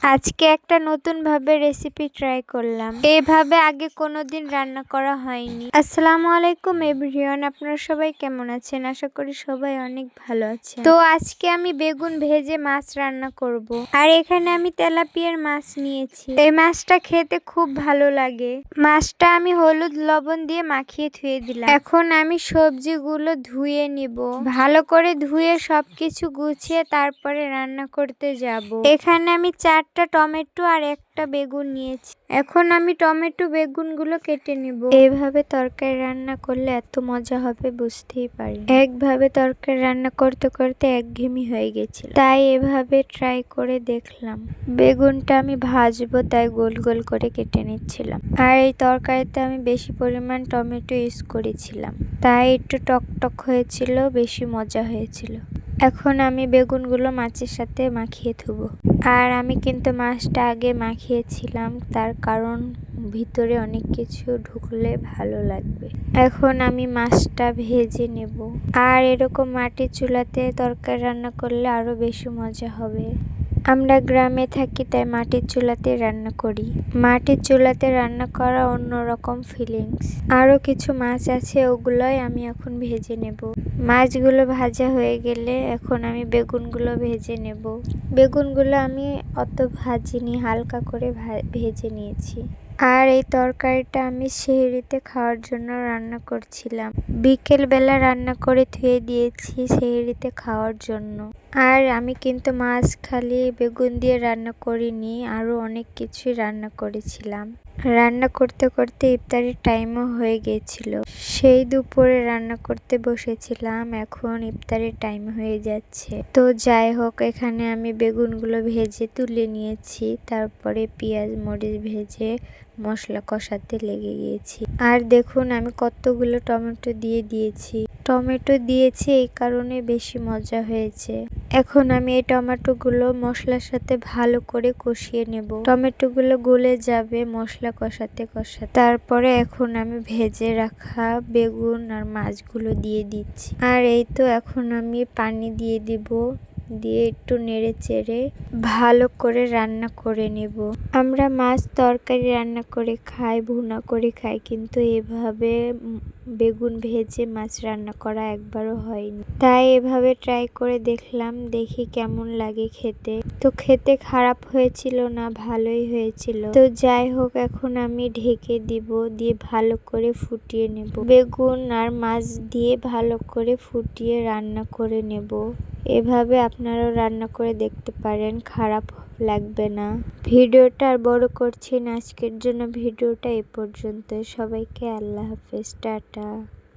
আজকে একটা নতুন ভাবে রেসিপি ট্রাই করলাম। এইভাবে আগে কোনোদিন রান্না করা হয়নি। আসসালামু আলাইকুম এভরিওয়ান, আপনারা সবাই কেমন আছেন? আশা করি সবাই অনেক ভালো আছেন। তো আজকে আমি বেগুন ভেজে মাছ রান্না করব। আর এখানে আমি তেলাপিয়ার মাছ নিয়েছি। এই মাছটা খেতে খুব ভালো লাগে। মাছটা আমি হলুদ লবণ দিয়ে মাখিয়ে ধুয়ে দিলাম। এখন আমি সবজিগুলো ধুয়ে নিব। ভালো করে ধুয়ে সবকিছু গুছিয়ে তারপরে রান্না করতে যাব। এখানে আমি 4টা টমেটো আর একটা বেগুন নিয়েছি। এখন আমি টমেটো বেগুনগুলো কেটে নিব। এইভাবে তরকারি রান্না করলে এত মজা হবে বুঝতেই পারি। একভাবে তরকারি রান্না করতে করতে একঘেয়েমি হয়ে গেছিল, তাই এভাবে ট্রাই করে দেখলাম। বেগুনটা আমি ভাজবো তাই গোল গোল করে কেটে নিচ্ছিলাম। আর এই তরকারিতে আমি বেশি পরিমাণ টমেটো ইউজ করেছিলাম, তাই একটু টকটক হয়েছিল, বেশি মজা হয়েছিল। এখন আমি বেগুনগুলো মাছের সাথে মাখিয়ে ধুবো। আর আমি কিন্তু মাছটা আগে মাখিয়েছিলাম, তার কারণ ভিতরে অনেক কিছু ঢুকলে ভালো লাগবে। এখন আমি মাছটা ভেজে নেব। আর এরকম মাটির চুলাতে তরকারি রান্না করলে আরো বেশি মজা হবে। আমরা গ্রামে থাকি তাই মাটির চুলাতে রান্না করি। মাটির চুলাতে রান্না করা অন্যরকম ফিলিংস। আরো কিছু মাছ আছে, ওগুলোই আমি এখন ভেজে নেব। মাছগুলো ভাজা হয়ে গেলে এখন আমি বেগুনগুলো ভেজে নেব। বেগুনগুলো আমি অত ভাজিনি, হালকা করে ভেজে নিয়েছি। আর এই তরকারিটা আমি সেহরিতে খাওয়ার জন্য রান্না করছিলাম। বিকেল বেলা রান্না করে ধুয়ে দিয়েছি সেহরিতে খাওয়ার জন্য। আর আমি কিন্তু মাছ খালি বেগুন দিয়ে রান্না করিনি, আরো অনেক কিছুই রান্না করেছিলাম। রান্না করতে করতে ইফতারের টাইমও হয়ে গিয়েছিল। সেই দুপুরে রান্না করতে বসেছিলাম, এখন ইফতারের টাইম হয়ে যাচ্ছে। তো যাই হোক, এখানে আমি বেগুনগুলো ভেজে তুলে নিয়েছি। তারপরে পেঁয়াজ মরিচ ভেজে মশলা কষাতে লেগে গিয়েছি। আর দেখুন আমি কতগুলো টমেটো দিয়েছি। টমেটো দিয়েছি এই কারণে বেশি মজা হয়েছে। এখন আমি এই টমেটোগুলো মশলার সাথে ভালো করে কষিয়ে নেব। টমেটোগুলো গলে যাবে মশলা কষাতে কষাতে। তারপরে এখন আমি ভেজে রাখা বেগুন আর মাছগুলো দিয়ে দিচ্ছি। আর এই তো এখন আমি পানি দিয়ে দিব, দিয়ে একটু নেড়ে চেড়ে ভালো করে রান্না করে নেব। আমরা মাছ তরকারি রান্না করে খাই, ভুনা করে খাই, কিন্তু এভাবে বেগুন ভেজে মাছ রান্না করা একবারও হয়নি। তাই এভাবে ট্রাই করে দেখলাম, দেখি কেমন লাগে খেতে। তো খেতে খারাপ হয়েছিল না, ভালোই হয়েছিল। তো যাই হোক, এখন আমি ঢেকে দিব, দিয়ে ভালো করে ফুটিয়ে নেব। বেগুন আর মাছ দিয়ে ভালো করে ফুটিয়ে রান্না করে নেব। এভাবে আপনারাও রান্না করে দেখতে পারেন, খারাপ লাগবে না। ভিডিওটা আর বড় করছি না, আজকের জন্য ভিডিওটা এ পর্যন্ত। সবাইকে আল্লাহ হাফেজ, টাটা।